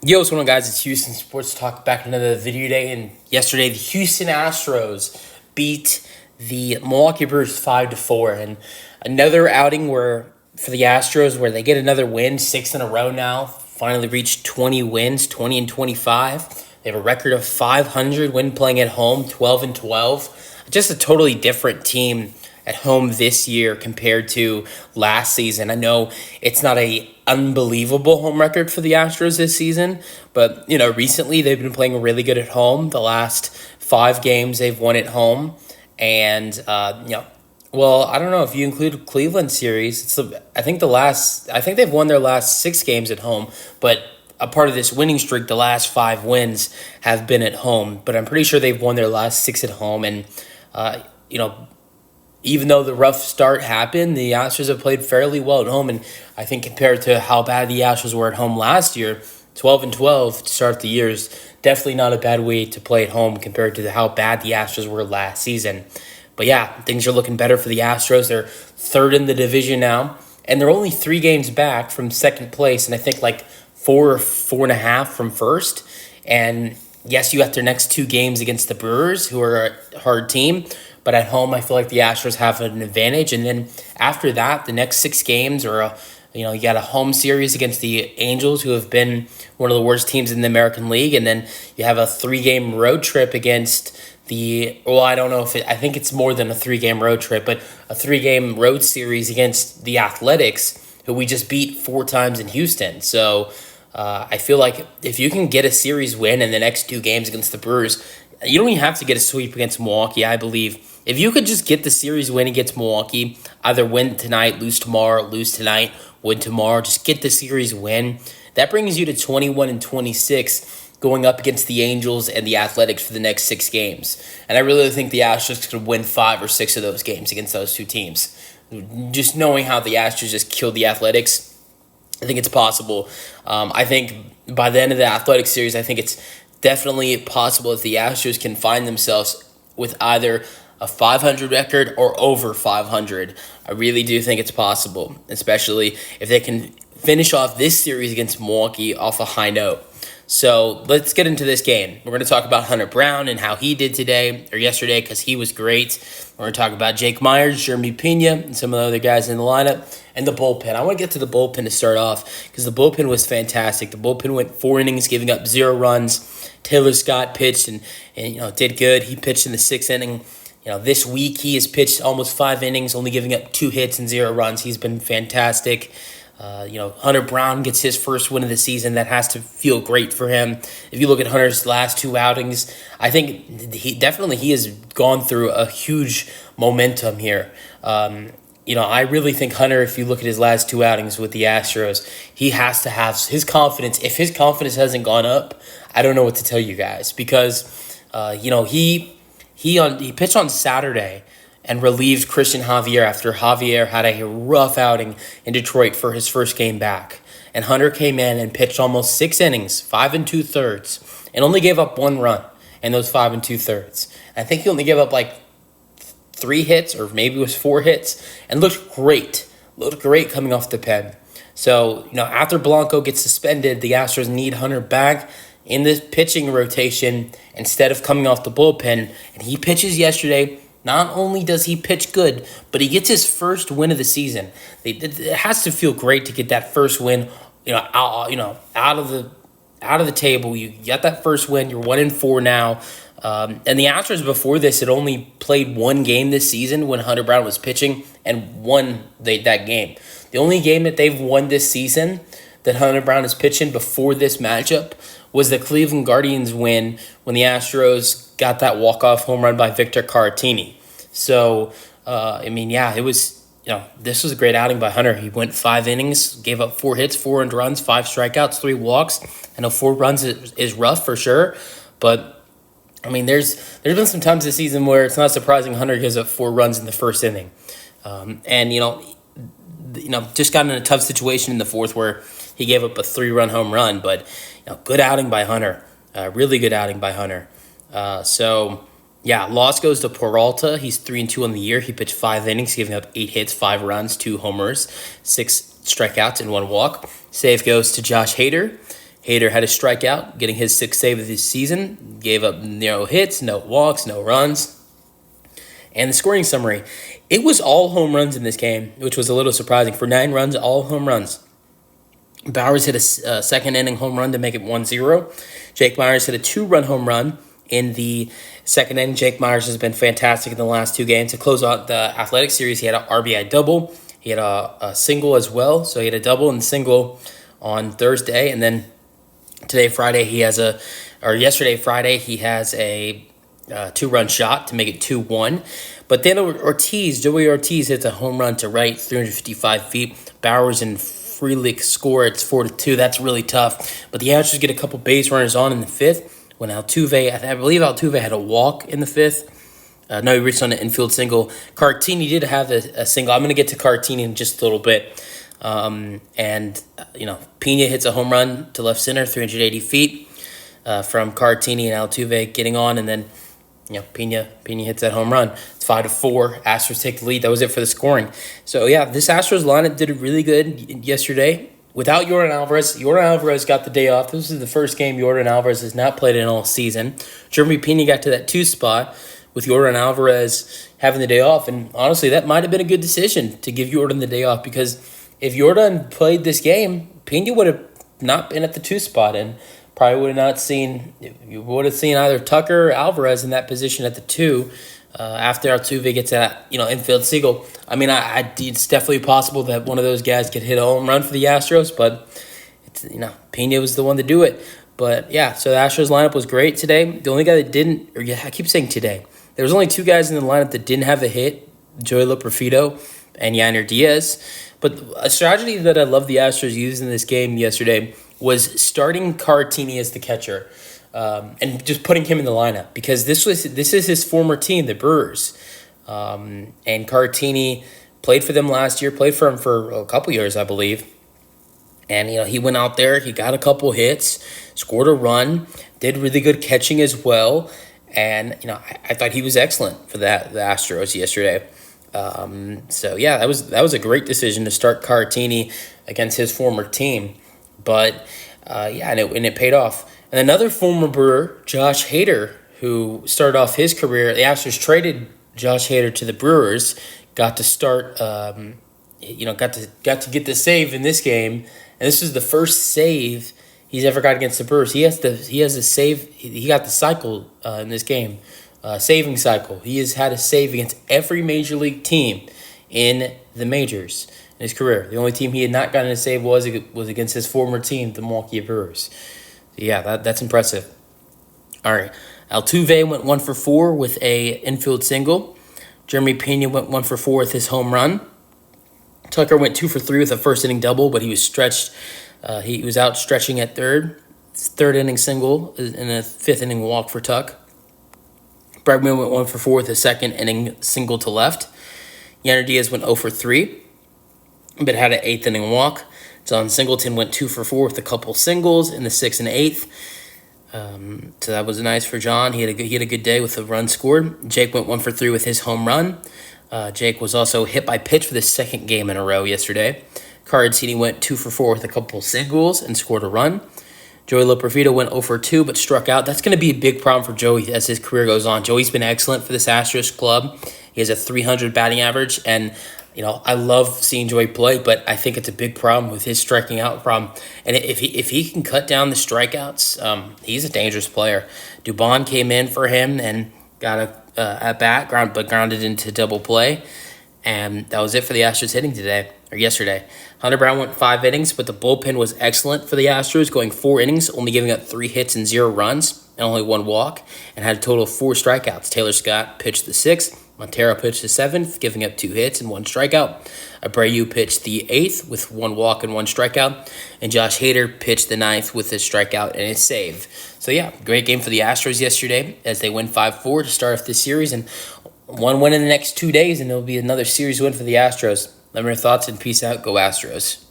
Yo, what's going on, guys? It's Houston Sports Talk back in another video day. And yesterday, the Houston Astros beat the Milwaukee Brewers 5-4. And another outing for the Astros where they get another win, 6 in a row now. Finally reached 20 wins, 20 and 25. They have a record of 500 when playing at home, 12 and 12. Just a totally different team at home this year compared to last season. I know it's not a unbelievable home record for the Astros this season, but recently they've been playing really good at home. The last 5 games they've won at home, and well, I don't know if you include Cleveland series. I think they've won their last 6 games at home, but a part of this winning streak, the last 5 wins have been at home. But I'm pretty sure they've won their last 6 at home, and even though the rough start happened, the Astros have played fairly well at home. And I think compared to how bad the Astros were at home last year, 12 and 12 to start the year is definitely not a bad way to play at home compared to how bad the Astros were last season. But yeah, things are looking better for the Astros. They're third in the division now, and they're only 3 games back from second place, and I think like 4 or 4.5 from first. And yes, you got their next 2 games against the Brewers, who are a hard team. But at home, I feel like the Astros have an advantage. And then after that, the next 6 games you got a home series against the Angels, who have been one of the worst teams in the American League. And then you have a 3-game road trip against I think it's more than a 3-game road trip, but a 3-game road series against the Athletics, who we just beat 4 times in Houston. So I feel like if you can get a series win in the next 2 games against the Brewers, you don't even have to get a sweep against Milwaukee, I believe. If you could just get the series win against Milwaukee, either win tonight, lose tomorrow, lose tonight, win tomorrow, just get the series win. That brings you to 21 and 26 going up against the Angels and the Athletics for the next 6 games. And I really think the Astros could win 5 or 6 of those games against those 2 teams. Just knowing how the Astros just killed the Athletics, I think it's possible. I think by the end of the Athletics series, I think it's definitely possible if the Astros can find themselves with either a 500 record or over 500. I really do think it's possible, especially if they can finish off this series against Milwaukee off a high note. So let's get into this game. We're going to talk about Hunter Brown and how he did today or yesterday, because he was great. We're going to talk about Jake Myers, Jeremy Pena, and some of the other guys in the lineup, and the bullpen. I want to get to the bullpen to start off because the bullpen was fantastic. The bullpen went 4 innings, giving up 0 runs. Taylor Scott pitched and did good. He pitched in the 6th inning. This week he has pitched almost 5 innings, only giving up 2 hits and 0 runs. He's been fantastic. Hunter Brown gets his first win of the season. That has to feel great for him. If you look at Hunter's last 2 outings, I think he has gone through a huge momentum here. I really think Hunter, if you look at his last 2 outings with the Astros, he has to have his confidence. If his confidence hasn't gone up, I don't know what to tell you guys, because he pitched on Saturday and relieved Christian Javier after Javier had a rough outing in Detroit for his first game back. And Hunter came in and pitched almost 6 innings, 5 2/3, and only gave up 1 run in those 5 2/3. I think he only gave up like 3 hits, or maybe it was 4 hits, and looked great. Looked great coming off the pen. So, after Blanco gets suspended, the Astros need Hunter back in the pitching rotation instead of coming off the bullpen. And he pitches yesterday. Not only does he pitch good, but he gets his first win of the season. It has to feel great to get that first win, out of the table. You got that first win. You're 1-4 now. And the Astros before this had only played 1 game this season when Hunter Brown was pitching and won that game. The only game that they've won this season that Hunter Brown is pitching before this matchup was the Cleveland Guardians win when the Astros got that walk-off home run by Victor Caratini. So, it was, this was a great outing by Hunter. He went 5 innings, gave up 4 hits, 4 earned runs, 5 strikeouts, 3 walks. I know 4 runs is rough for sure, but there's been some times this season where it's not surprising Hunter gives up 4 runs in the first inning. Just got in a tough situation in the 4th where he gave up a 3-run home run, but good outing by Hunter. Really good outing by Hunter. Loss goes to Peralta. He's 3-2 on the year. He pitched 5 innings, giving up 8 hits, 5 runs, 2 homers, 6 strikeouts, and 1 walk. Save goes to Josh Hader. Hader had a strikeout, getting his 6th save of the season. Gave up no hits, no walks, no runs. And the scoring summary, it was all home runs in this game, which was a little surprising. For 9 runs, all home runs. Bowers hit a second inning home run to make it 1-0. Jake Myers hit a 2-run home run in the second inning. Jake Myers has been fantastic in the last 2 games. To close out the Athletic series, he had an RBI double. He had a single as well. So he had a double and single on Thursday. And then yesterday, Friday, he has a 2-run shot to make it 2-1. But then Joey Ortiz hits a home run to right, 355 feet. Bowers and Frelick score. It's 4-2. That's really tough. But the Astros get a couple base runners on in the 5th when Altuve, I believe Altuve had a walk in the 5th. No, he reached on an infield single. Cartini did have a single. I'm going to get to Cartini in just a little bit. Pena hits a home run to left center, 380 feet from Cartini and Altuve getting on, and then Pena hits that home run. It's 5-4. Astros take the lead. That was it for the scoring. So this Astros lineup did really good yesterday. Without Yordan Alvarez got the day off. This is the first game Yordan Alvarez has not played in all season. Jeremy Pena got to that 2 spot with Yordan Alvarez having the day off, and honestly, that might have been a good decision to give Yordan the day off, because if Yordan played this game, Pena would have not been at the 2 spot, and probably would have seen either Tucker or Alvarez in that position at the 2 after Altuve gets that infield single. I mean, it's definitely possible that one of those guys could hit a home run for the Astros, but Pena was the one to do it. But yeah, so the Astros lineup was great today. The only guy that didn't, I keep saying today, there was only 2 guys in the lineup that didn't have a hit: Joey Loperfido and Yainer Diaz. But a strategy that I love the Astros used in this game yesterday was starting Cartini as the catcher, and just putting him in the lineup, because this is his former team, the Brewers, and Cartini played for them last year, played for him for a couple years, I believe, and he went out there, he got a couple hits, scored a run, did really good catching as well, and I thought he was excellent for the Astros yesterday. That was a great decision to start Cartini against his former team. But, and it paid off. And another former Brewer, Josh Hader, who started off his career, the Astros traded Josh Hader to the Brewers, got to start, got to get the save in this game. And this is the first save he's ever got against the Brewers. He has a save. He got the cycle in this game, saving cycle. He has had a save against every major league team in the majors in his career. The only team he had not gotten a save was against his former team, the Milwaukee Brewers. So yeah, that's impressive. All right, Altuve went 1-for-4 with a infield single. Jeremy Pena went 1-for-4 with his home run. Tucker went 2-for-3 with a first inning double, but he was stretched. He was out stretching at third. Third inning single and a 5th inning walk for Tuck. Bregman went 1-for-4 with a second inning single to left. Yainer Diaz went 0-for-3. But had an 8th inning walk. John Singleton went 2-for-4 with a couple singles in the 6th and 8th. So that was nice for John. He had a good day with the run scored. Jake went 1-for-3 with his home run. Jake was also hit by pitch for the 2nd game in a row yesterday. Cartini went 2-for-4 with a couple singles and scored a run. Joey Loperfido went 0-for-2 but struck out. That's going to be a big problem for Joey as his career goes on. Joey's been excellent for this Astros club. He has a .300 batting average, and I love seeing Joey play, but I think it's a big problem with his striking out problem. And if he can cut down the strikeouts, he's a dangerous player. Dubon came in for him and got a at-bat, but grounded into double play. And that was it for the Astros hitting yesterday. Hunter Brown went 5 innings, but the bullpen was excellent for the Astros, going 4 innings, only giving up 3 hits and 0 runs, and only 1 walk, and had a total of 4 strikeouts. Taylor Scott pitched the 6th. Montero pitched the 7th, giving up 2 hits and 1 strikeout. Abreu pitched the 8th with 1 walk and 1 strikeout. And Josh Hader pitched the 9th with a strikeout and a save. So yeah, great game for the Astros yesterday as they win 5-4 to start off this series. And 1 win in the next 2 days, and it'll be another series win for the Astros. Let me know your thoughts, and peace out. Go Astros.